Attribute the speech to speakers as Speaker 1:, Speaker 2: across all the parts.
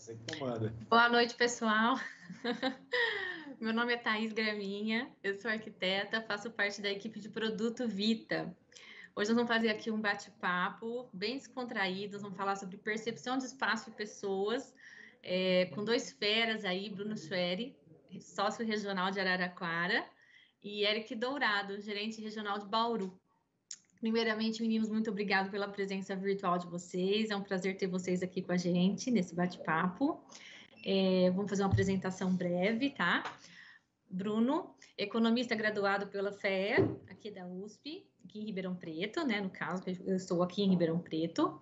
Speaker 1: você que comanda.
Speaker 2: Boa noite, pessoal. Meu nome é Thaís Graminha, eu sou arquiteta, faço parte da equipe de produto Vita. Hoje nós vamos fazer aqui um bate-papo bem descontraído, nós vamos falar sobre percepção de espaço e pessoas, com dois feras aí, Bruno Schwery, sócio regional de Araraquara, e Eric Dourado, gerente regional de Bauru. Primeiramente, meninos, muito obrigado pela presença virtual de vocês, é um prazer ter vocês aqui com a gente nesse bate-papo. Vamos fazer uma apresentação breve, tá? Bruno, economista graduado pela FEA, aqui da USP, aqui em Ribeirão Preto, né? No caso, eu estou aqui em Ribeirão Preto.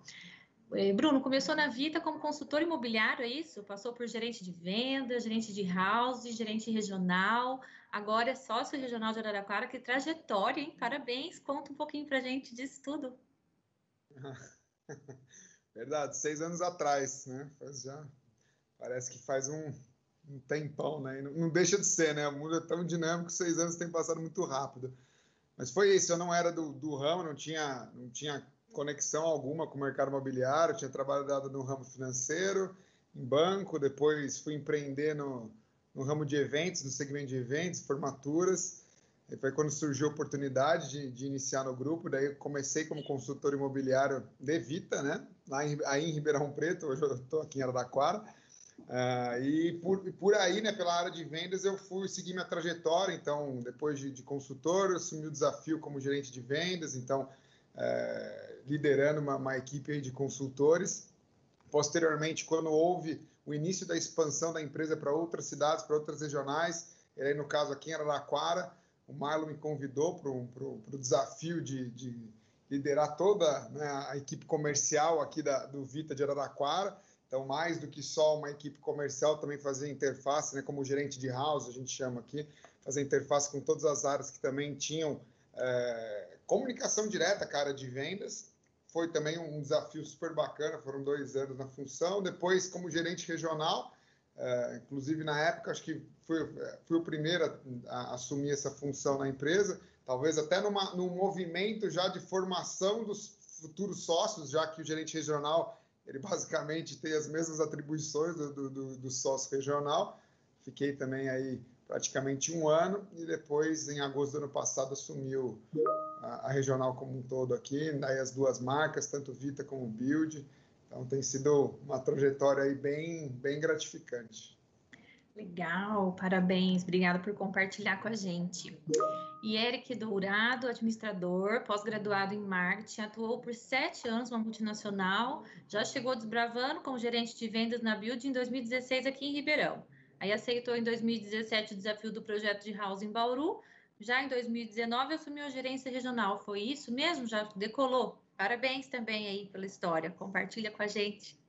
Speaker 2: Bruno, começou na Vita como consultor imobiliário, é isso? Passou por gerente de venda, gerente de house, gerente regional, agora é sócio regional de Araraquara. Que trajetória, hein? Parabéns, conta um pouquinho pra gente disso tudo.
Speaker 3: Verdade, 6 anos atrás, né? Parece que faz um tempão, né? E não deixa de ser, né? O mundo é tão dinâmico, 6 anos tem passado muito rápido. Mas foi isso, eu não era do ramo, não tinha conexão alguma com o mercado imobiliário, tinha trabalhado no ramo financeiro, em banco, depois fui empreender no ramo de eventos, no segmento de eventos, formaturas. E foi quando surgiu a oportunidade de iniciar no grupo, daí eu comecei como consultor imobiliário de Vita, né? Aí em Ribeirão Preto, hoje eu estou aqui em Araraquara. E por aí, né, pela área de vendas, eu fui seguir minha trajetória. Então, depois de consultor, eu assumi o desafio como gerente de vendas, então, liderando uma equipe aí de consultores. Posteriormente, quando houve o início da expansão da empresa para outras cidades, para outras regionais, e aí, no caso aqui em Araraquara, o Marlon me convidou para o desafio de liderar toda, né, a equipe comercial aqui do Vita de Araraquara. Então, mais do que só uma equipe comercial, também fazer interface, né, como gerente de house, a gente chama aqui, fazer interface com todas as áreas que também tinham comunicação direta com a área de vendas. Foi também um desafio super bacana, foram 2 anos na função. Depois, como gerente regional, inclusive na época, acho que fui o primeiro a assumir essa função na empresa, talvez até num movimento já de formação dos futuros sócios, já que o gerente regional ele basicamente tem as mesmas atribuições do sócio regional. Fiquei também aí praticamente 1 ano e depois, em agosto do ano passado, assumiu a regional como um todo aqui, daí as 2 marcas, tanto Vita como Build. Então tem sido uma trajetória aí bem gratificante.
Speaker 2: Legal, parabéns, obrigada por compartilhar com a gente. E Eric Dourado, administrador, pós-graduado em marketing, atuou por 7 anos numa multinacional, já chegou desbravando como gerente de vendas na Build em 2016 aqui em Ribeirão. Aí aceitou em 2017 o desafio do projeto de house em Bauru. Já em 2019 assumiu a gerência regional. Foi isso mesmo? Já decolou? Parabéns também aí pela história. Compartilha com a gente.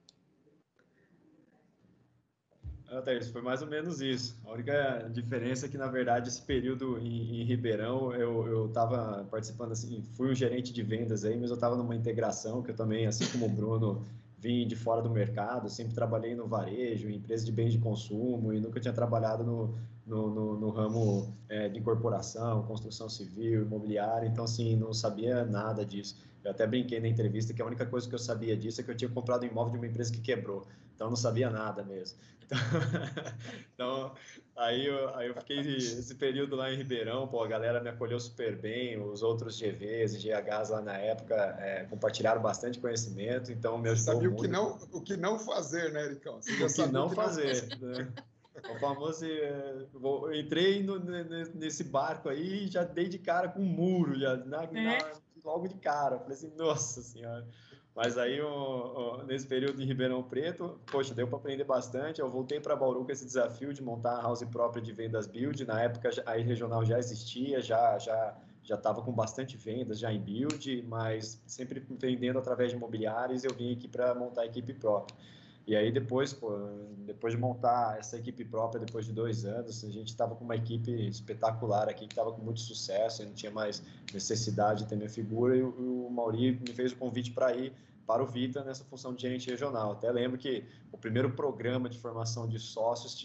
Speaker 1: Thaís, foi mais ou menos isso. A única diferença é que, na verdade, esse período em Ribeirão, eu estava participando, assim, fui um gerente de vendas aí, mas eu estava numa integração que eu também, assim como o Bruno, vim de fora do mercado, sempre trabalhei no varejo, em empresa de bens de consumo e nunca tinha trabalhado no ramo de incorporação, construção civil, imobiliária, então, assim, não sabia nada disso. Eu até brinquei na entrevista que a única coisa que eu sabia disso é que eu tinha comprado um imóvel de uma empresa que quebrou, então eu não sabia nada mesmo. Então, aí eu fiquei esse período lá em Ribeirão, pô, a galera me acolheu super bem, os outros GVs e GHs lá na época compartilharam bastante conhecimento, então me ajudou
Speaker 3: sabia
Speaker 1: muito.
Speaker 3: O que não fazer, né, Ericão?
Speaker 1: Você já sabia o que não fazer, né? O famoso, eu entrei nesse barco aí e já dei de cara com um muro, logo de cara. Falei assim, nossa senhora. Mas aí, nesse período em Ribeirão Preto, poxa, deu para aprender bastante. Eu voltei para Bauru com esse desafio de montar a house própria de vendas build. Na época, a regional já existia, já estava com bastante vendas, já em build, mas sempre empreendendo através de imobiliários, eu vim aqui para montar a equipe própria. E aí depois de montar essa equipe própria, depois de 2 anos, a gente estava com uma equipe espetacular aqui, que estava com muito sucesso, não tinha mais necessidade de ter minha figura, e o Mauri me fez o convite para ir para o Vita nessa função de gerente regional. Até lembro que o primeiro programa de formação de sócios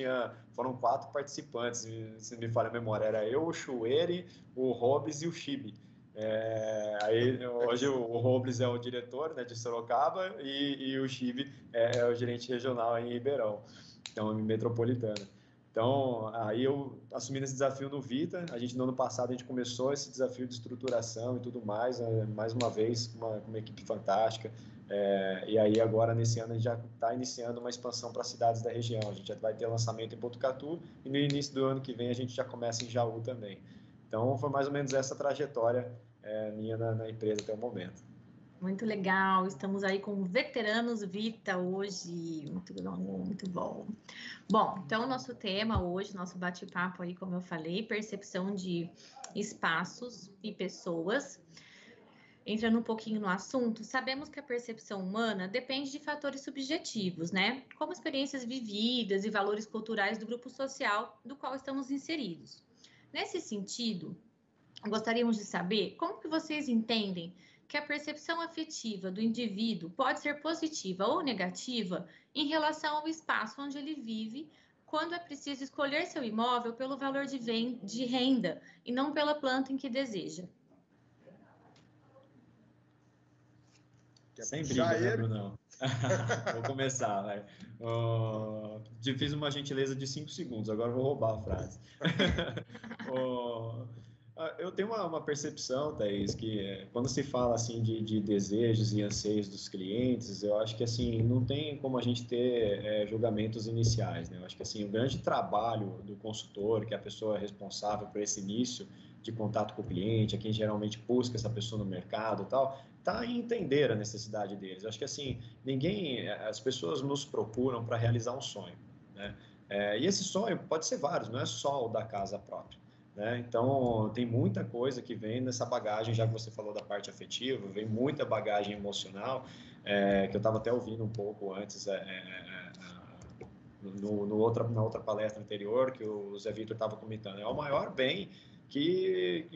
Speaker 1: foram 4 participantes, se não me falha a memória, era eu, o Chueri, o Robes e o Chibi. Aí hoje o Robles é o diretor, né, de Sorocaba e o Chive é o gerente regional em Ribeirão, então metropolitana. Então aí eu assumi esse desafio no Vita. A gente no ano passado a gente começou esse desafio de estruturação e tudo mais, mais uma vez uma equipe fantástica. E aí agora nesse ano a gente já está iniciando uma expansão para cidades da região. A gente já vai ter lançamento em Botucatu e no início do ano que vem a gente já começa em Jaú também. Então foi mais ou menos essa trajetória minha na empresa até o momento.
Speaker 2: Muito legal, estamos aí com veteranos Vita hoje, muito bom, muito bom. Bom, então o nosso tema hoje, nosso bate-papo aí, como eu falei, percepção de espaços e pessoas. Entrando um pouquinho no assunto, sabemos que a percepção humana depende de fatores subjetivos, né? Como experiências vividas e valores culturais do grupo social do qual estamos inseridos. Nesse sentido, gostaríamos de saber como que vocês entendem que a percepção afetiva do indivíduo pode ser positiva ou negativa em relação ao espaço onde ele vive, quando é preciso escolher seu imóvel pelo valor de renda e não pela planta em que deseja.
Speaker 1: Sem briga, né, Brunão? Vou começar, vai. Te fiz uma gentileza de 5 segundos, agora vou roubar a frase. Eu tenho uma percepção, Thaís, que quando se fala assim de desejos e anseios dos clientes, eu acho que assim não tem como a gente ter julgamentos iniciais, né? Eu acho que assim o grande trabalho do consultor, que é a pessoa responsável por esse início de contato com o cliente, é quem geralmente busca essa pessoa no mercado e tal, tá em entender a necessidade deles. Eu acho que assim as pessoas nos procuram para realizar um sonho, né? E esse sonho pode ser vários, não é só o da casa própria. Né? Então, tem muita coisa que vem nessa bagagem, já que você falou da parte afetiva, vem muita bagagem emocional, que eu estava até ouvindo um pouco antes, na outra palestra anterior, que o Zé Vitor estava comentando. É o maior bem que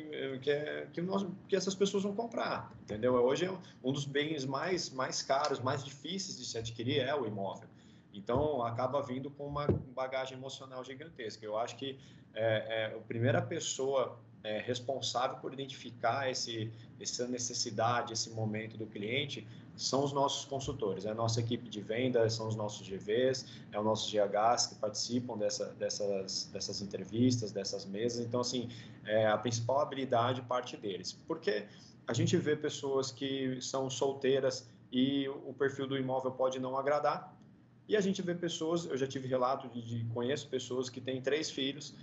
Speaker 1: essas pessoas vão comprar, entendeu? Hoje, um dos bens mais caros, mais difíceis de se adquirir é o imóvel. Então, acaba vindo com uma bagagem emocional gigantesca. Eu acho que a primeira pessoa responsável por identificar essa necessidade, esse momento do cliente, são os nossos consultores, é a nossa equipe de vendas, são os nossos GVs, é o nosso GHs que participam dessas entrevistas, dessas mesas. Então, assim, a principal habilidade parte deles. Porque a gente vê pessoas que são solteiras e o perfil do imóvel pode não agradar, e a gente vê pessoas, eu já tive relato conheço pessoas que têm 3 filhos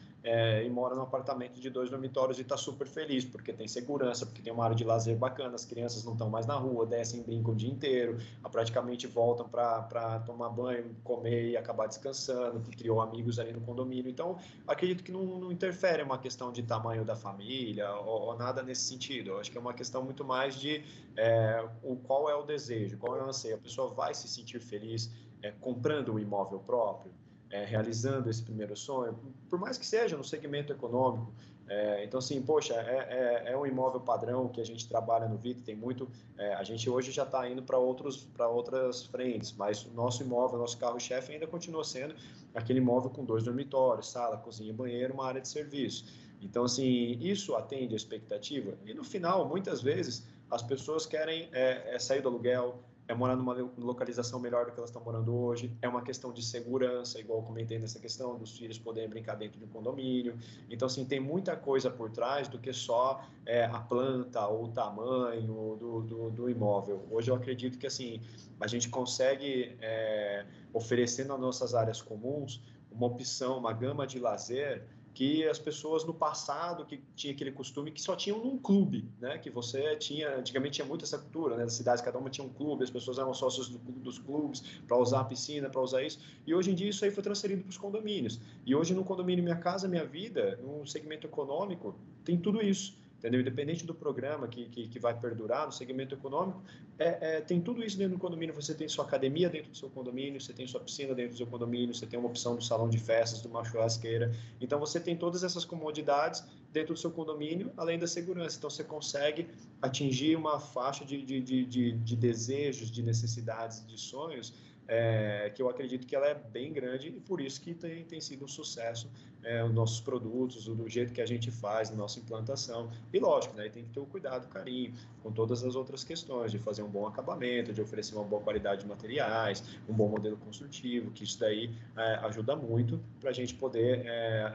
Speaker 1: e moram num apartamento de 2 dormitórios e está super feliz, porque tem segurança, porque tem uma área de lazer bacana, as crianças não estão mais na rua, descem, brincam o dia inteiro, praticamente voltam para tomar banho, comer e acabar descansando, que criou amigos ali no condomínio. Então, acredito que não interfere uma questão de tamanho da família ou nada nesse sentido. Eu acho que é uma questão muito mais de qual é o desejo, qual é o anseio. A pessoa vai se sentir feliz comprando um imóvel próprio, realizando esse primeiro sonho, por mais que seja no segmento econômico. Então, assim, poxa, é um imóvel padrão que a gente trabalha no Vita, tem muito... a gente hoje já está indo para outras frentes, mas o nosso imóvel, nosso carro-chefe ainda continua sendo aquele imóvel com 2 dormitórios, sala, cozinha e banheiro, uma área de serviço. Então, assim, isso atende a expectativa. E no final, muitas vezes, as pessoas querem sair do aluguel, morar numa localização melhor do que elas estão morando hoje, é uma questão de segurança, igual eu comentei nessa questão dos filhos poderem brincar dentro de um condomínio. Então, assim, tem muita coisa por trás do que só a planta ou o tamanho do imóvel. Hoje eu acredito que, assim, a gente consegue, oferecer nas nossas áreas comuns, uma opção, uma gama de lazer que as pessoas no passado, que tinha aquele costume que só tinham num clube, né? Que você tinha, antigamente tinha muito essa cultura, né? Das cidades, cada uma tinha um clube, as pessoas eram sócios dos clubes para usar a piscina, para usar isso. E hoje em dia isso aí foi transferido para os condomínios. E hoje no condomínio Minha Casa Minha Vida, no segmento econômico, tem tudo isso. Entendeu? Independente do programa que vai perdurar no segmento econômico, tem tudo isso dentro do condomínio. Você tem sua academia dentro do seu condomínio, você tem sua piscina dentro do seu condomínio, você tem uma opção do salão de festas, de uma churrasqueira. Então, você tem todas essas comodidades dentro do seu condomínio, além da segurança. Então, você consegue atingir uma faixa de desejos, de necessidades, de sonhos que eu acredito que ela é bem grande e por isso que tem sido um sucesso os nossos produtos, do jeito que a gente faz, nossa implantação. E lógico, né, tem que ter o cuidado, o carinho com todas as outras questões, de fazer um bom acabamento, de oferecer uma boa qualidade de materiais, um bom modelo construtivo, que isso daí ajuda muito para a gente poder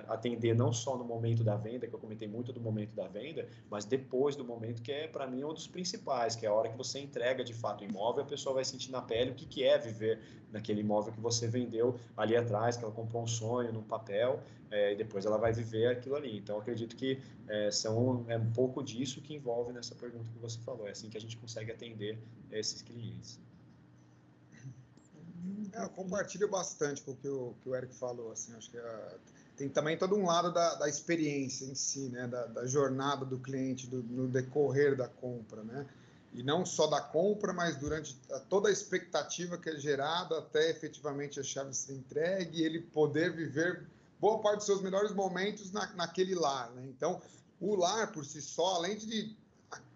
Speaker 1: atender não só no momento da venda, que eu comentei muito do momento da venda, mas depois do momento que para mim, um dos principais, que é a hora que você entrega de fato o imóvel, a pessoa vai sentir na pele o que é viver naquele imóvel que você vendeu ali atrás, que ela comprou um sonho num papel, e depois ela vai viver aquilo ali. Então, eu acredito que um pouco disso que envolve nessa pergunta que você falou. É assim que a gente consegue atender esses clientes.
Speaker 3: Eu compartilho bastante com o que o Eric falou. Assim, acho que tem também todo um lado da experiência em si, né? Da jornada do cliente, no decorrer da compra, né? E não só da compra, mas durante toda a expectativa que é gerada até efetivamente a chave ser entregue e ele poder viver boa parte dos seus melhores momentos naquele lar, né? Então, o lar por si só, além de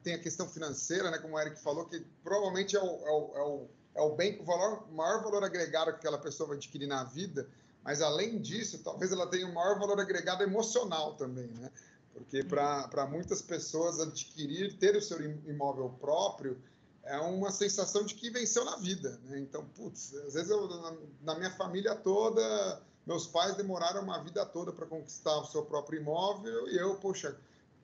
Speaker 3: tem a questão financeira, né? Como o Eric falou, que provavelmente é o bem com o maior valor agregado que aquela pessoa vai adquirir na vida, mas além disso, talvez ela tenha o maior valor agregado emocional também, né? Porque para muitas pessoas ter o seu imóvel próprio é uma sensação de que venceu na vida, né? Então, putz, às vezes na minha família toda, meus pais demoraram uma vida toda para conquistar o seu próprio imóvel e eu, poxa,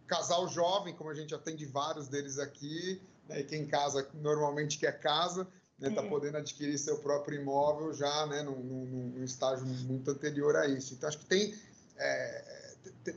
Speaker 3: casal jovem, como a gente atende vários deles aqui, né? E quem casa normalmente quer casa, né? Tá podendo adquirir seu próprio imóvel já, né? Num estágio muito anterior a isso. Então, acho que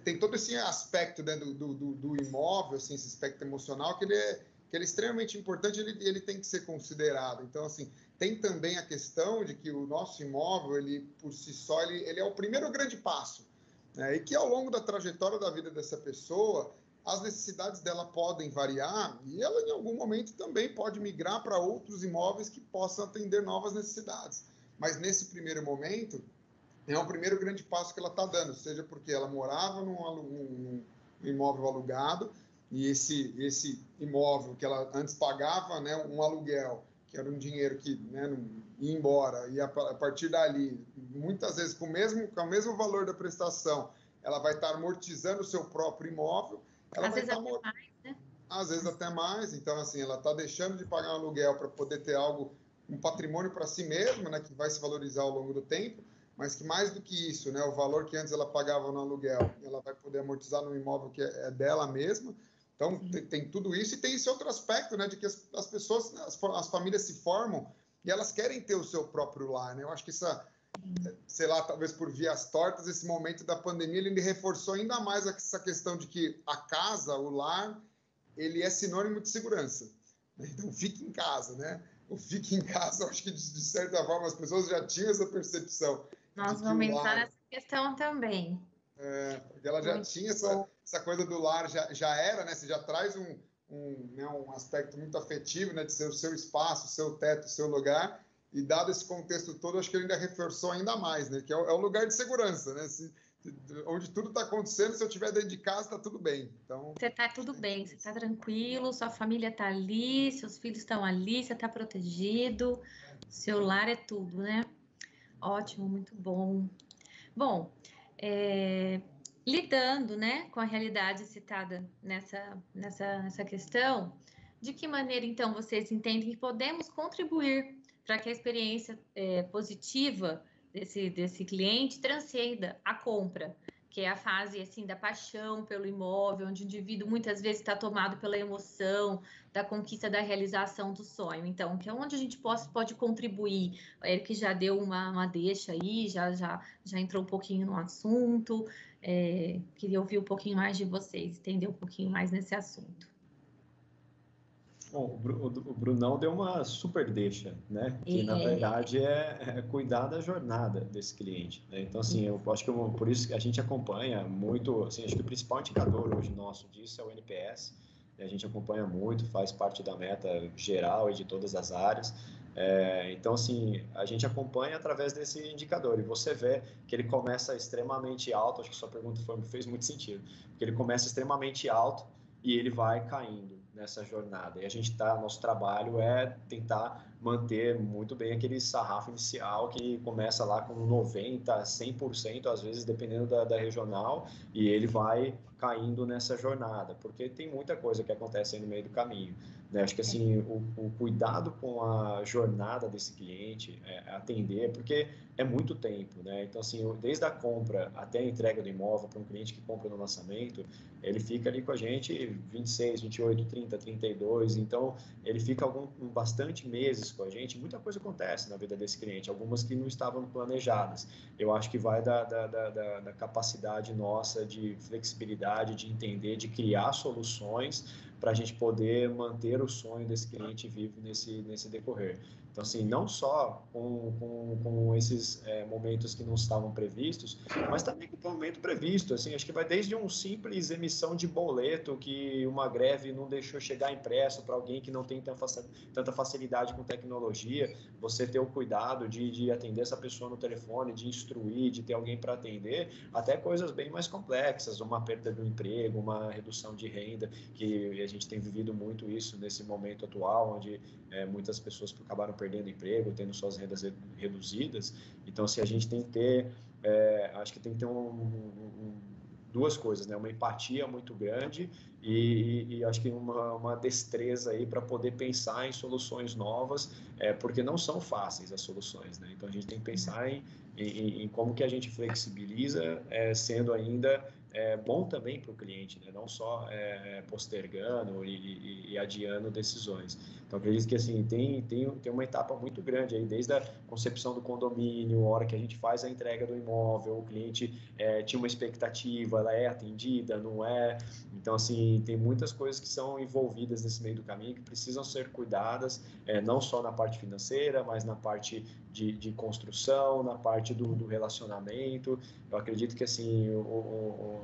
Speaker 3: tem todo esse aspecto, né, do imóvel, assim, esse aspecto emocional, que ele é extremamente importante, ele tem que ser considerado. Então, assim, tem também a questão de que o nosso imóvel, ele por si só, ele é o primeiro grande passo, né? E que ao longo da trajetória da vida dessa pessoa, as necessidades dela podem variar e ela, em algum momento, também pode migrar para outros imóveis que possam atender novas necessidades. Mas, nesse primeiro momento, é o primeiro grande passo que ela está dando, seja porque ela morava num imóvel alugado e esse imóvel que ela antes pagava, né, um aluguel, que era um dinheiro que, né, não ia embora, e a partir dali, muitas vezes com o mesmo valor da prestação, ela vai estar amortizando o seu próprio imóvel, ela vai estar
Speaker 2: mais, né?
Speaker 3: Às vezes até mais. Então, assim, ela está deixando de pagar um aluguel para poder ter um patrimônio para si mesma, né, que vai se valorizar ao longo do tempo, mas que mais do que isso, né, o valor que antes ela pagava no aluguel, ela vai poder amortizar no imóvel que é dela mesma. Então, tem tudo isso e tem esse outro aspecto, né, de que as pessoas, as famílias se formam e elas querem ter o seu próprio lar, né? Eu acho que sei lá, talvez por vias tortas, esse momento da pandemia, ele reforçou ainda mais essa questão de que a casa, o lar, ele é sinônimo de segurança. Então, fique em casa, né? O fique em casa, eu acho que, de certa forma, as pessoas já tinham essa percepção.
Speaker 2: Nós vamos entrar nessa questão também.
Speaker 3: Porque ela já tinha essa coisa do lar, já era, né? Você já traz um aspecto muito afetivo, né? De ser o seu espaço, o seu teto, o seu lugar. E, dado esse contexto todo, acho que ele ainda reforçou ainda mais, né? Que é o lugar de segurança, né? Onde tudo está acontecendo, se eu estiver dentro de casa, está tudo bem. Então,
Speaker 2: você está tudo bem, você está tranquilo, sua família está ali, seus filhos estão ali, você está protegido, seu lar é tudo, né? Ótimo, muito bom. Bom, lidando, né, com a realidade citada nessa questão, de que maneira, então, vocês entendem que podemos contribuir para que a experiência positiva desse cliente transcenda a compra, que é a fase, assim, da paixão pelo imóvel, onde o indivíduo muitas vezes está tomado pela emoção da conquista, da realização do sonho. Então, que é onde a gente pode contribuir. O Eric já deu uma deixa aí, já entrou um pouquinho no assunto. Queria ouvir um pouquinho mais de vocês, entender um pouquinho mais nesse assunto.
Speaker 1: Bom, o Brunão deu uma super deixa, né? Que, na verdade, é cuidar da jornada desse cliente, né? Então, assim, eu acho que por isso que a gente acompanha muito, assim, acho que o principal indicador hoje nosso disso é o NPS. A gente acompanha muito, faz parte da meta geral e de todas as áreas. Então, assim, a gente acompanha através desse indicador e você vê que ele começa extremamente alto, acho que sua pergunta fez muito sentido, porque ele começa extremamente alto e ele vai caindo. nessa jornada. E nosso trabalho é tentar manter muito bem aquele sarrafo inicial que começa lá com 90%, 100%, às vezes, dependendo da regional, e ele vai caindo nessa jornada, porque tem muita coisa que acontece aí no meio do caminho, né? Acho que assim, o cuidado com a jornada desse cliente, atender, porque é muito tempo, né? Então, assim, desde a compra até a entrega do imóvel para um cliente que compra no lançamento, ele fica ali com a gente 26, 28, 30, 32, então ele fica bastante meses com a gente, muita coisa acontece na vida desse cliente, algumas que não estavam planejadas. Eu acho que vai da capacidade nossa de flexibilidade, de entender, de criar soluções para a gente poder manter o sonho desse cliente vivo nesse decorrer. Então, assim, não só com esses momentos que não estavam previstos, mas também com o momento previsto. Assim, acho que vai desde um simples emissão de boleto que uma greve não deixou chegar impresso para alguém que não tem tanta facilidade com tecnologia, você ter o cuidado de atender essa pessoa no telefone, de instruir, de ter alguém para atender, até coisas bem mais complexas, uma perda do emprego, uma redução de renda, que a gente tem vivido muito isso nesse momento atual, onde muitas pessoas acabaram perdendo emprego, tendo suas rendas reduzidas. Então, se a gente tem que ter, acho que tem que ter duas coisas, né? Uma empatia muito grande e acho que uma destreza aí para poder pensar em soluções novas, porque não são fáceis as soluções, né? Então, a gente tem que pensar em como que a gente flexibiliza, sendo ainda bom também para o cliente, né? Não só postergando e adiando decisões. Então, acredito que assim, tem uma etapa muito grande aí, desde a concepção do condomínio, a hora que a gente faz a entrega do imóvel, o cliente tinha uma expectativa, ela é atendida, não é? Então, assim, tem muitas coisas que são envolvidas nesse meio do caminho que precisam ser cuidadas, não só na parte financeira, mas na parte de construção, na parte do relacionamento. Eu acredito que assim,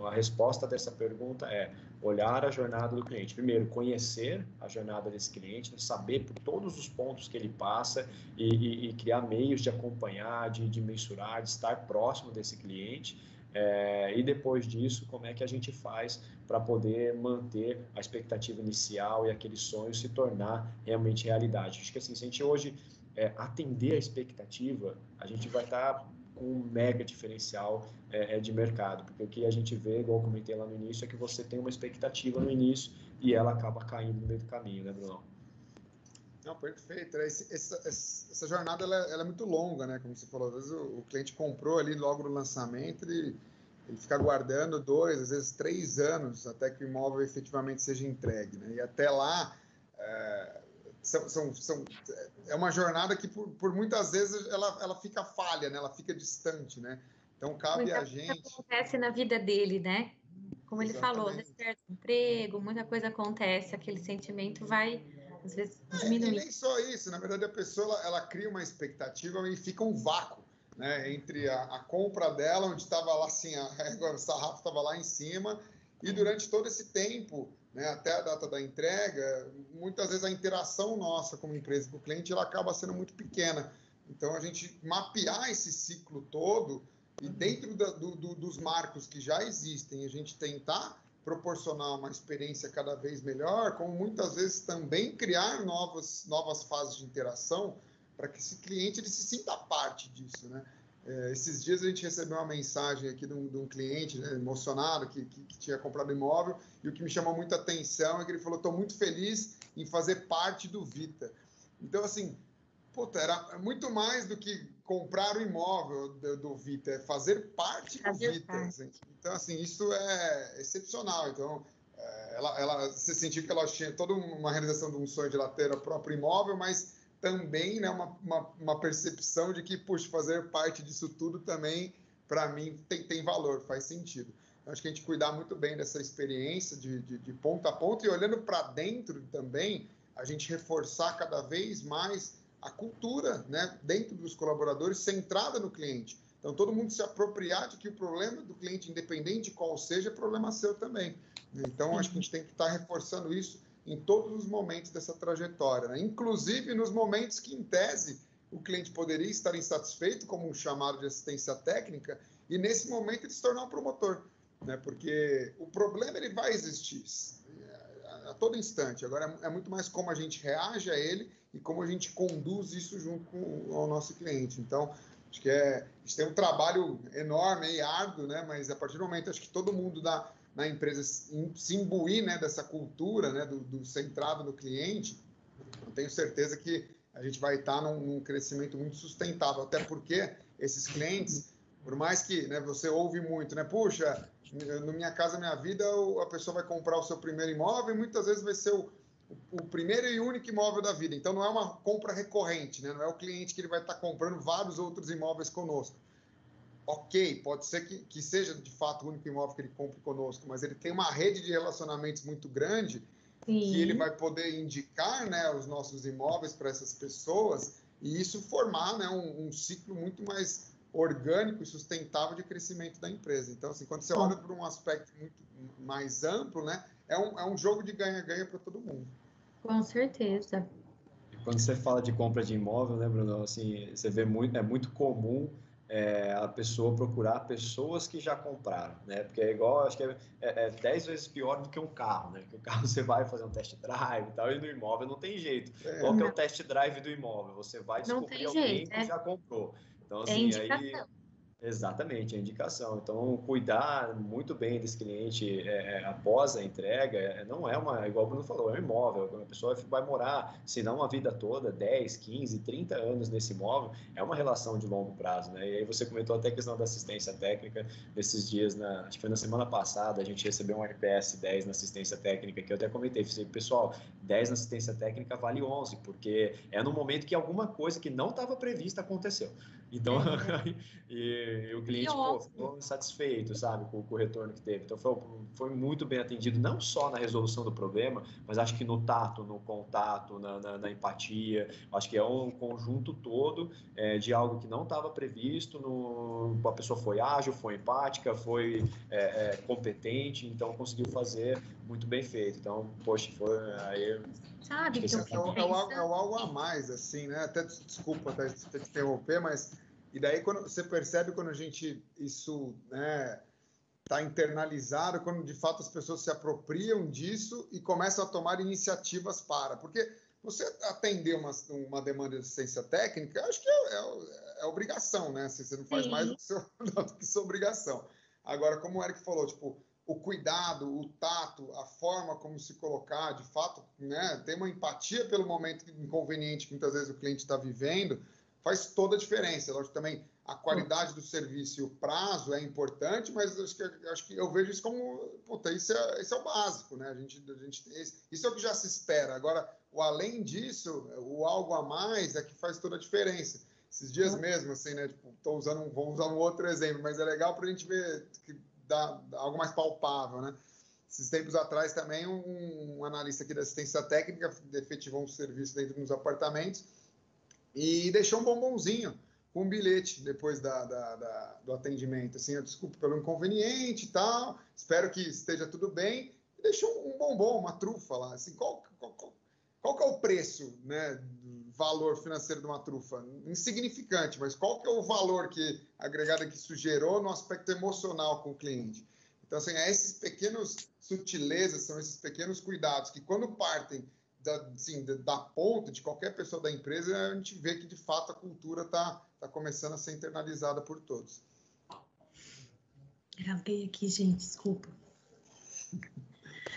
Speaker 1: a resposta dessa pergunta é olhar a jornada do cliente. Primeiro, conhecer a jornada desse cliente, saber por todos os pontos que ele passa e criar meios de acompanhar, de mensurar, de estar próximo desse cliente. E depois disso, como é que a gente faz para poder manter a expectativa inicial e aquele sonho se tornar realmente realidade. Acho que assim, se a gente hoje atender a expectativa, a gente vai estar com um mega diferencial de mercado, porque o que a gente vê, igual eu comentei lá no início, é que você tem uma expectativa no início e ela acaba caindo no meio do caminho, né, Bruno?
Speaker 3: Não, perfeito. Essa jornada ela é muito longa, né? Como você falou, às vezes o cliente comprou ali logo no lançamento, ele fica aguardando 2, às vezes 3 anos até que o imóvel efetivamente seja entregue, né? E até lá é uma jornada que por muitas vezes ela fica falha, né? Ela fica distante, né? Então cabe a gente.
Speaker 2: Muita coisa acontece na vida dele, né? Como ele falou, às vezes perde o emprego, muita coisa acontece, aquele sentimento vai às vezes diminuir.
Speaker 3: E nem só isso, na verdade a pessoa ela cria uma expectativa e fica um vácuo, né, entre a compra dela, onde estava lá assim, o sarrafo estava lá em cima, e durante todo esse tempo, né, até a data da entrega, muitas vezes a interação nossa como empresa com o cliente ela acaba sendo muito pequena. Então a gente mapear esse ciclo todo e dentro dos marcos que já existem, a gente tentar proporcionar uma experiência cada vez melhor, como muitas vezes também criar novas fases de interação para que esse cliente ele se sinta parte disso, né? Esses dias a gente recebeu uma mensagem aqui de um cliente, né, emocionado, que tinha comprado imóvel, e o que me chamou muita atenção é que ele falou: estou muito feliz em fazer parte do Vita. Então, assim, era muito mais do que comprar o imóvel do Vita, é fazer parte do Vita. Assim. Então, assim, isso é excepcional. Então, você sentiu que ela tinha toda uma realização de um sonho de ela ter o próprio imóvel, mas também, né, uma percepção de que, puxa, fazer parte disso tudo também, para mim, tem valor, faz sentido. Então, acho que a gente cuidar muito bem dessa experiência de ponta a ponta e olhando para dentro também, a gente reforçar cada vez mais a cultura, né, dentro dos colaboradores, centrada no cliente. Então, todo mundo se apropriar de que o problema do cliente, independente de qual seja, é problema seu também. Então, acho que a gente tem que estar reforçando isso em todos os momentos dessa trajetória, né? Inclusive nos momentos que, em tese, o cliente poderia estar insatisfeito, como um chamado de assistência técnica, e nesse momento ele se tornar um promotor, né? Porque o problema ele vai existir. todo instante. Agora é muito mais como a gente reage a ele e como a gente conduz isso junto com o nosso cliente. Então, acho que a gente tem um trabalho enorme e árduo, né? Mas a partir do momento, acho que todo mundo na empresa se imbuir, né, dessa cultura, né, do centrado no cliente, eu tenho certeza que a gente vai estar num crescimento muito sustentável, até porque esses clientes, por mais que, né, você ouve muito, né, puxa, no Minha Casa Minha Vida, a pessoa vai comprar o seu primeiro imóvel e muitas vezes vai ser o primeiro e único imóvel da vida. Então, não é uma compra recorrente, né? Não é o cliente que ele vai estar comprando vários outros imóveis conosco. Ok, pode ser que seja de fato o único imóvel que ele compre conosco, mas ele tem uma rede de relacionamentos muito grande. Sim. Que ele vai poder indicar, né, os nossos imóveis para essas pessoas e isso formar, né, um ciclo muito mais orgânico e sustentável de crescimento da empresa. Então, assim, quando você olha por um aspecto muito mais amplo, né, é um jogo de ganha-ganha para todo mundo.
Speaker 2: Com certeza.
Speaker 1: Quando você fala de compra de imóvel, né, Bruno, assim, você vê é muito comum a pessoa procurar pessoas que já compraram, né? Porque é igual, acho que é 10 vezes pior do que um carro, né? Que o carro você vai fazer um test drive e tal, e no imóvel não tem jeito. Qual que é o test drive do imóvel? Você vai descobrir alguém que já comprou. Então, assim, aí... Exatamente, a indicação. Então, cuidar muito bem desse cliente após a entrega não é igual o Bruno falou, é um imóvel. A pessoa vai morar, se não a vida toda, 10, 15, 30 anos nesse imóvel, é uma relação de longo prazo, né? E aí você comentou até a questão da assistência técnica. Nesses dias, acho que foi na semana passada, a gente recebeu um RPS 10 na assistência técnica, que eu até comentei, pessoal, 10 na assistência técnica vale 11, porque é no momento que alguma coisa que não estava prevista aconteceu. Então, e o cliente ficou satisfeito, sabe, com o retorno que teve. Então, foi muito bem atendido, não só na resolução do problema, mas acho que no tato, no contato, na empatia. Acho que é um conjunto todo de algo que não estava previsto. A pessoa foi ágil, foi empática, foi competente, então conseguiu fazer muito bem feito. Então, poxa, foi... Aí,
Speaker 2: sabe, que
Speaker 3: é o algo a mais, assim, né? Até desculpa até te interromper, mas e daí quando você percebe quando a gente isso, né, tá internalizado, quando de fato as pessoas se apropriam disso e começam a tomar iniciativas porque você atender uma demanda de assistência técnica, acho que é obrigação, né? Assim, você não faz mais do que sua obrigação. Agora, como o Eric falou, tipo, o cuidado, o tato, a forma como se colocar, de fato, né, ter uma empatia pelo momento inconveniente que muitas vezes o cliente está vivendo, faz toda a diferença. Lógico, também a qualidade do serviço e o prazo é importante, mas acho que eu vejo isso como, puta, isso é o básico, né? Isso é o que já se espera. Agora, o além disso, o algo a mais é que faz toda a diferença. Esses dias mesmo, assim, né? Tipo, vou usar um outro exemplo, mas é legal para a gente ver que dá algo mais palpável, né? Esses tempos atrás também um analista aqui da assistência técnica efetivou um serviço dentro dos apartamentos e deixou um bombonzinho com um bilhete depois do atendimento, assim, eu desculpo pelo inconveniente e tal, espero que esteja tudo bem, e deixou um bombom, uma trufa lá, assim, qual que é o preço, né, do valor financeiro de uma trufa? Insignificante, mas qual que é o valor agregado que isso gerou no aspecto emocional com o cliente? Então, assim, esses pequenos sutilezas, são esses pequenos cuidados que quando partem da ponta de qualquer pessoa da empresa, a gente vê que, de fato, a cultura está começando a ser internalizada por todos.
Speaker 2: Gravei aqui, gente, desculpa.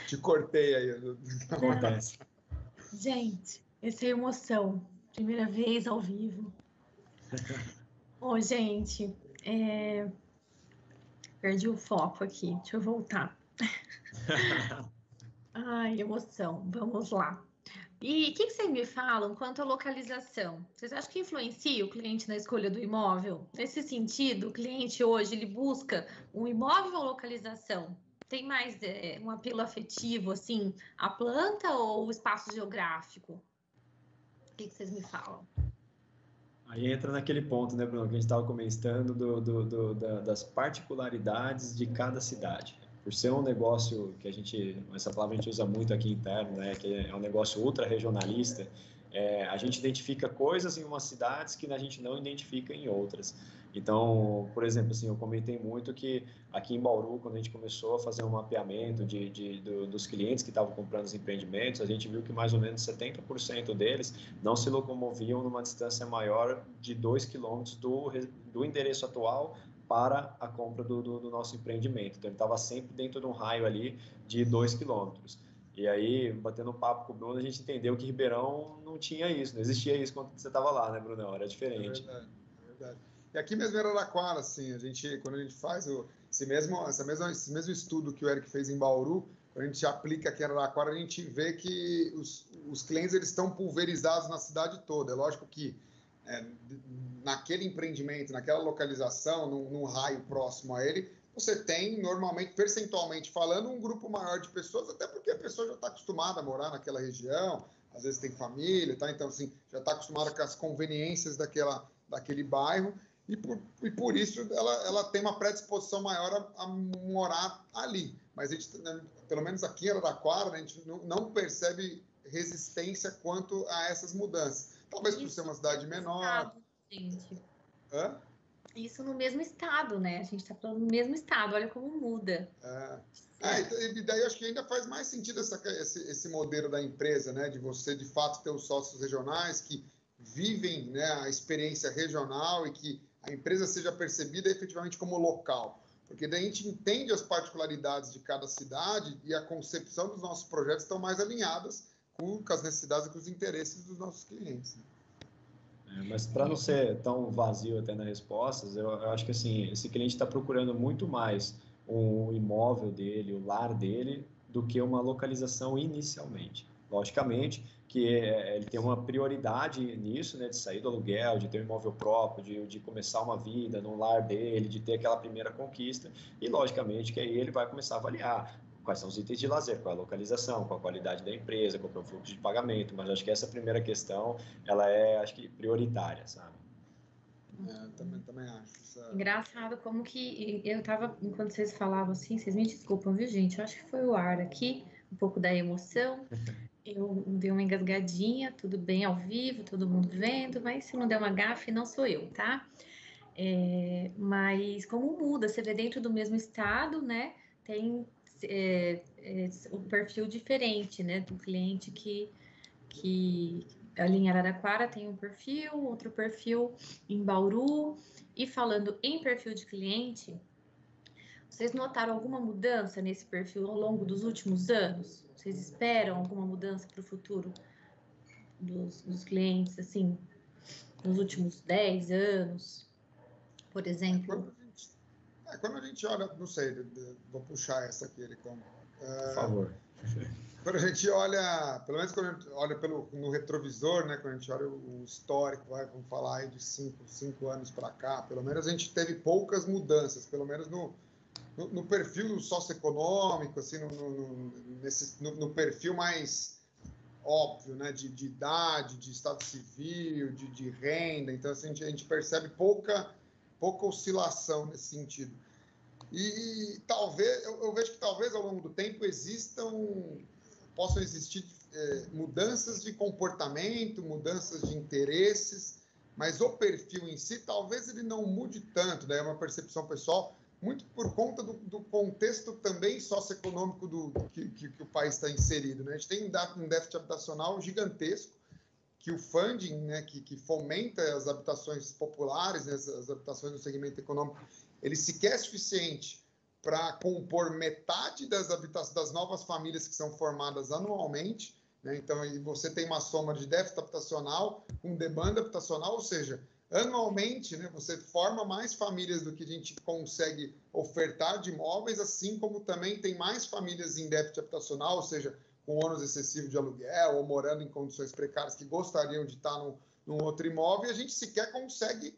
Speaker 3: Te cortei aí.
Speaker 2: Acontece. Gente, essa é emoção. Primeira vez ao vivo. Gente, perdi o foco aqui. Deixa eu voltar. Ai, emoção. Vamos lá. E o que vocês me falam quanto à localização? Vocês acham que influencia o cliente na escolha do imóvel? Nesse sentido, o cliente hoje ele busca um imóvel ou localização? Tem mais um apelo afetivo, assim, a planta ou o espaço geográfico? O que vocês me falam?
Speaker 1: Aí entra naquele ponto, né, Bruno, que a gente estava comentando das particularidades de cada cidade. Por ser um negócio que essa palavra a gente usa muito aqui interno, né, que é um negócio ultra regionalista, a gente identifica coisas em umas cidades que a gente não identifica em outras. Então, por exemplo, assim, eu comentei muito que aqui em Bauru, quando a gente começou a fazer um mapeamento dos clientes que estavam comprando os empreendimentos, a gente viu que mais ou menos 70% deles não se locomoviam numa distância maior de 2 quilômetros do endereço atual para a compra do nosso empreendimento. Então, ele estava sempre dentro de um raio ali de 2 quilômetros. E aí, batendo um papo com o Bruno, a gente entendeu que Ribeirão não tinha isso, não existia isso quando você estava lá, né, Brunão? Era diferente.
Speaker 3: É verdade. E aqui mesmo em Araraquara, assim, quando a gente faz esse mesmo estudo que o Eric fez em Bauru, quando a gente aplica aqui em Araraquara, a gente vê que os clientes eles estão pulverizados na cidade toda. É lógico que naquele empreendimento, naquela localização, num raio próximo a ele, você tem, normalmente, percentualmente falando, um grupo maior de pessoas, até porque a pessoa já está acostumada a morar naquela região, às vezes tem família, tá? Então, assim, já está acostumada com as conveniências daquele bairro, e por isso ela tem uma predisposição maior a morar ali. Mas a gente, pelo menos aqui em Araraquara, a gente não percebe resistência quanto a essas mudanças. Talvez por ser uma cidade menor.
Speaker 2: Estado, gente.
Speaker 3: Hã?
Speaker 2: Isso no mesmo estado, né? A gente está falando no mesmo estado, olha como muda.
Speaker 3: E daí eu acho que ainda faz mais sentido esse modelo da empresa, né? De você, de fato, ter os sócios regionais que vivem, né, a experiência regional e que a empresa seja percebida efetivamente como local. Porque daí a gente entende as particularidades de cada cidade e a concepção dos nossos projetos estão mais alinhadas com as necessidades e com os interesses dos nossos clientes.
Speaker 1: Mas para não ser tão vazio até nas respostas, eu acho que assim, esse cliente está procurando muito mais o imóvel dele, o lar dele, do que uma localização inicialmente. Logicamente que ele tem uma prioridade nisso, né, de sair do aluguel, de ter um imóvel próprio, de começar uma vida no lar dele, de ter aquela primeira conquista, e logicamente que aí ele vai começar a avaliar quais são os itens de lazer, qual é a localização, qual a qualidade da empresa, qual é o fluxo de pagamento, mas acho que essa primeira questão, ela é, acho que, prioritária, sabe?
Speaker 3: Também acho.
Speaker 2: Engraçado como que eu tava, enquanto vocês falavam assim, vocês me desculpam, viu, gente? Eu acho que foi o ar aqui, um pouco da emoção. Eu dei uma engasgadinha, tudo bem ao vivo, todo mundo vendo, mas se não der uma gafe, não sou eu, tá? Mas como muda, você vê dentro do mesmo estado, né? Tem um perfil diferente, né? Do cliente que ali em Araraquara tem um perfil, outro perfil em Bauru. E falando em perfil de cliente, vocês notaram alguma mudança nesse perfil ao longo dos últimos anos? Vocês esperam alguma mudança para o futuro dos clientes, assim, nos últimos 10 anos, por exemplo?
Speaker 3: Quando a gente olha, não sei, vou puxar essa aqui, Ericão.
Speaker 1: Por favor.
Speaker 3: Quando a gente olha, pelo menos quando a gente olha no retrovisor, né, quando a gente olha o histórico, vamos falar aí de 5 anos para cá, pelo menos a gente teve poucas mudanças, pelo menos no perfil socioeconômico, assim, no perfil mais óbvio, né, de idade, de estado civil, de renda. Então, assim, a gente percebe pouca oscilação nesse sentido. E talvez, eu vejo que talvez ao longo do tempo possam existir mudanças de comportamento, mudanças de interesses, mas o perfil em si, talvez ele não mude tanto, daí é uma percepção pessoal, muito por conta do contexto também socioeconômico que o país está inserido, né? A gente tem um déficit habitacional gigantesco, que o funding, né, que fomenta as habitações populares, né, as habitações no segmento econômico, ele sequer é suficiente para compor metade das novas famílias que são formadas anualmente, né? Então, você tem uma soma de déficit habitacional com demanda habitacional, ou seja, anualmente, né, você forma mais famílias do que a gente consegue ofertar de imóveis, assim como também tem mais famílias em déficit habitacional, ou seja, com ônus excessivo de aluguel ou morando em condições precárias que gostariam de estar num outro imóvel, e a gente sequer consegue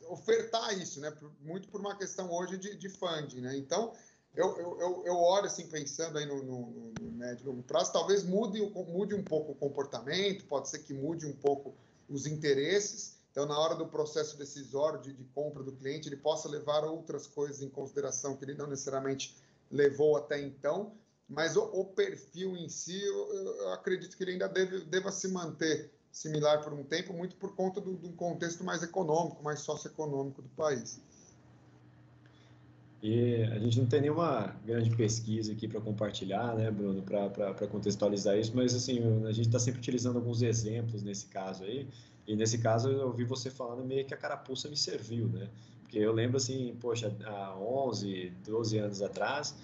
Speaker 3: ofertar isso, né? Muito por uma questão hoje de funding, né? Então, eu olho assim, pensando aí no médio e longo prazo, talvez mude um pouco o comportamento, pode ser que mude um pouco os interesses. Então, na hora do processo decisório de compra do cliente, ele possa levar outras coisas em consideração que ele não necessariamente levou até então, mas o perfil em si, eu acredito que ele ainda deva se manter similar por um tempo, muito por conta do contexto mais econômico, mais socioeconômico do país.
Speaker 1: E a gente não tem nenhuma grande pesquisa aqui para compartilhar, né, Bruno, para contextualizar isso, mas assim, a gente está sempre utilizando alguns exemplos nesse caso aí, e nesse caso eu ouvi você falando meio que a carapuça me serviu, né? Porque eu lembro assim, poxa, há 11, 12 anos atrás,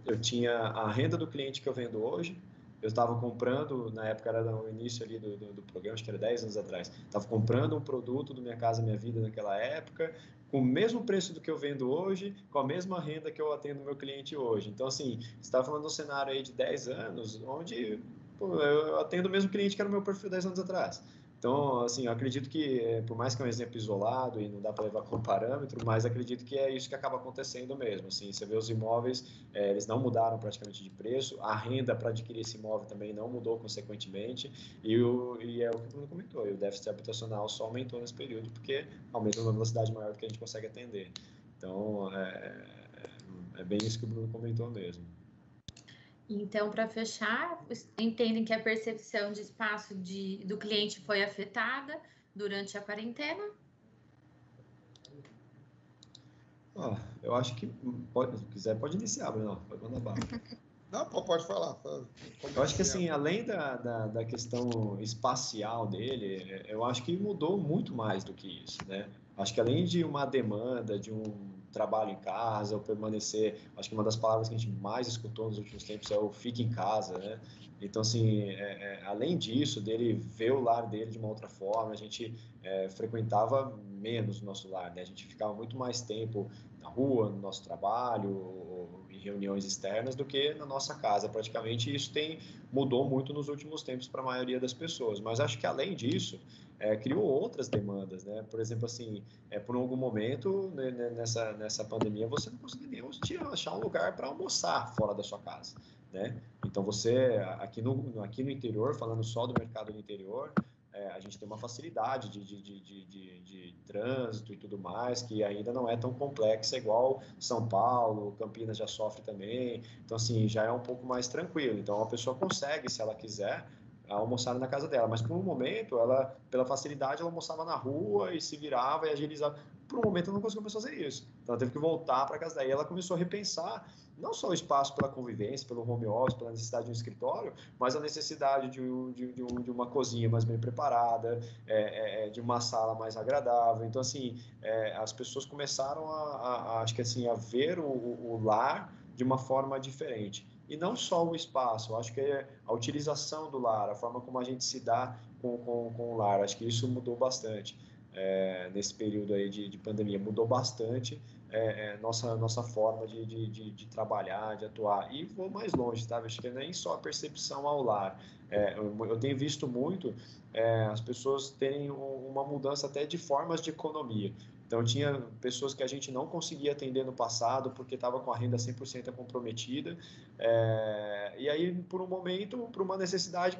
Speaker 1: eu tinha a renda do cliente que eu vendo hoje, eu estava comprando, na época era no início ali do programa, acho que era 10 anos atrás, estava comprando um produto do Minha Casa Minha Vida naquela época, com o mesmo preço do que eu vendo hoje, com a mesma renda que eu atendo meu cliente hoje. Então, assim, você está falando de um cenário aí de 10 anos, onde eu atendo o mesmo cliente que era o meu perfil 10 anos atrás. Então, assim, eu acredito que, por mais que é um exemplo isolado e não dá para levar como parâmetro, mas acredito que é isso que acaba acontecendo mesmo. Assim, você vê os imóveis, eles não mudaram praticamente de preço, a renda para adquirir esse imóvel também não mudou consequentemente, e é o que o Bruno comentou, e o déficit habitacional só aumentou nesse período, porque aumenta uma velocidade maior do que a gente consegue atender. Então, é bem isso que o Bruno comentou mesmo.
Speaker 2: Então, para fechar, entendem que a percepção de espaço do cliente foi afetada durante a quarentena?
Speaker 1: Eu acho que, se quiser, pode iniciar, Bruno, pode mandar bala.
Speaker 3: Não, pode falar.
Speaker 1: Eu acho que, assim, além da questão espacial dele, eu acho que mudou muito mais do que isso, né? Acho que além de uma demanda, de um trabalho em casa, ou permanecer, acho que uma das palavras que a gente mais escutou nos últimos tempos é o fique em casa, né? Então, assim, além disso, dele ver o lar dele de uma outra forma, a gente frequentava menos o nosso lar, né? A gente ficava muito mais tempo na rua, no nosso trabalho, ou em reuniões externas, do que na nossa casa. Praticamente isso mudou muito nos últimos tempos para a maioria das pessoas. Mas acho que além disso, criou outras demandas, né? Por exemplo, assim, por algum momento né, nessa pandemia você não conseguia nem achar um lugar para almoçar fora da sua casa, né? Então você aqui no interior, falando só do mercado do interior, a gente tem uma facilidade de trânsito e tudo mais, que ainda não é tão complexa igual São Paulo, Campinas já sofre também, então assim, já é um pouco mais tranquilo, então a pessoa consegue, se ela quiser, almoçar na casa dela, mas por um momento, pela facilidade, ela almoçava na rua e se virava e agilizava, por um momento ela não conseguiu mais fazer isso, então ela teve que voltar para casa dela, e ela começou a repensar não só o espaço pela convivência, pelo home office, pela necessidade de um escritório, mas a necessidade de uma cozinha mais bem preparada, de uma sala mais agradável. Então, assim, as pessoas começaram acho que assim, a ver o lar de uma forma diferente. E não só o espaço, eu acho que a utilização do lar, a forma como a gente se dá com o lar, acho que isso mudou bastante. Nesse período aí de pandemia, mudou bastante nossa forma de trabalhar, de atuar. E vou mais longe, tá? Acho que nem só a percepção ao lar. Eu tenho visto muito as pessoas terem uma mudança até de formas de economia. Então, tinha pessoas que a gente não conseguia atender no passado porque estava com a renda 100% comprometida. E aí, por um momento, por uma necessidade,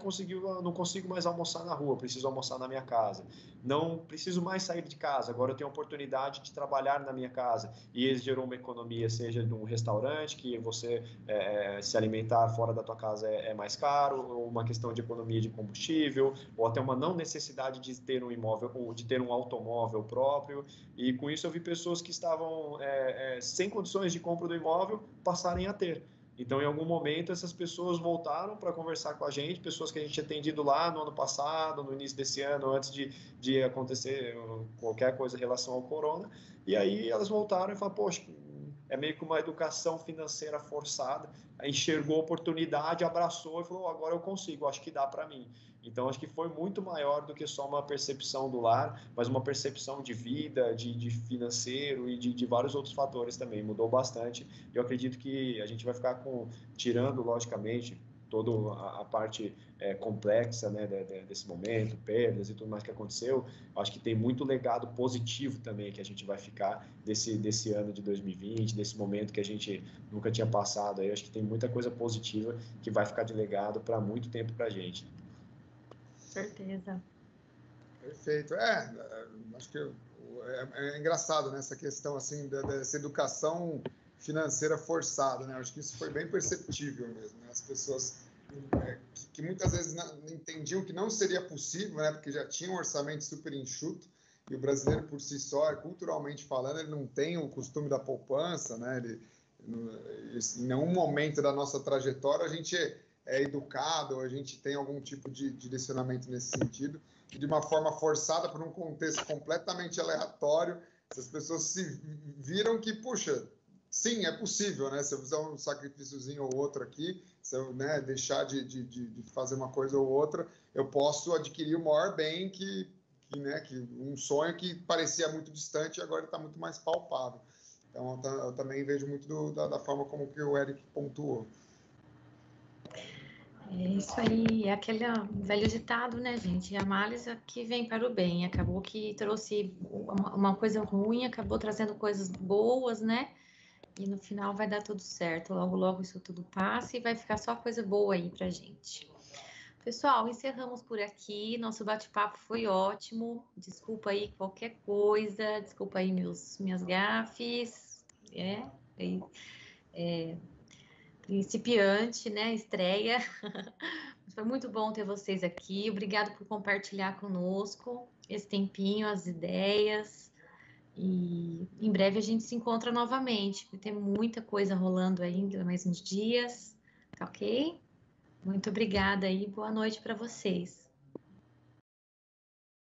Speaker 1: não consigo mais almoçar na rua, preciso almoçar na minha casa. Não preciso mais sair de casa, agora eu tenho a oportunidade de trabalhar na minha casa. E isso gerou uma economia, seja de um restaurante, que você se alimentar fora da tua casa é mais caro, ou uma questão de economia de combustível, ou até uma não necessidade de ter um imóvel, ou de ter um automóvel próprio. E com isso eu vi pessoas que estavam sem condições de compra do imóvel passarem a ter. Então, em algum momento, essas pessoas voltaram para conversar com a gente, pessoas que a gente tinha atendido lá no ano passado, no início desse ano, antes de acontecer qualquer coisa em relação ao corona. E aí elas voltaram e falaram, poxa, é meio que uma educação financeira forçada, enxergou a oportunidade, abraçou e falou, agora eu consigo, acho que dá para mim. Então, acho que foi muito maior do que só uma percepção do lar, mas uma percepção de vida, de financeiro e de vários outros fatores também. Mudou bastante. Eu acredito que a gente vai ficar tirando, logicamente, toda a parte complexa, né, desse momento, perdas e tudo mais que aconteceu. Acho que tem muito legado positivo também que a gente vai ficar desse ano de 2020, desse momento que a gente nunca tinha passado. Aí, acho que tem muita coisa positiva que vai ficar de legado para muito tempo para a gente.
Speaker 2: Certeza.
Speaker 3: Perfeito. Acho que é engraçado, né, essa questão assim dessa educação financeira forçada, né? Acho que isso foi bem perceptível mesmo, né? As pessoas que muitas vezes entendiam que não seria possível, né? Porque já tinha um orçamento super enxuto, e o brasileiro por si só, culturalmente falando, ele não tem o costume da poupança, né? Em nenhum momento da nossa trajetória a gente é educado, a gente tem algum tipo de direcionamento nesse sentido, e de uma forma forçada por um contexto completamente aleatório, essas pessoas se viram que, puxa, sim, é possível, né? Se eu fizer um sacrifíciozinho ou outro aqui, se eu, né, deixar de fazer uma coisa ou outra, eu posso adquirir o maior bem que um sonho que parecia muito distante e agora está muito mais palpável. Então, eu também vejo muito da forma como que o Eric pontuou.
Speaker 2: É isso aí, é aquele velho ditado, né, gente? A males que vem para o bem. Acabou que trouxe uma coisa ruim, acabou trazendo coisas boas, né? E no final vai dar tudo certo. Logo, logo isso tudo passa e vai ficar só coisa boa aí pra gente. Pessoal, encerramos por aqui. Nosso bate-papo foi ótimo. Desculpa aí qualquer coisa, desculpa aí minhas gafes. Principiante, né? Estreia. Foi muito bom ter vocês aqui. Obrigado por compartilhar conosco esse tempinho, as ideias. E em breve a gente se encontra novamente, porque tem muita coisa rolando ainda, mais uns dias, tá ok? Muito obrigada e boa noite para vocês.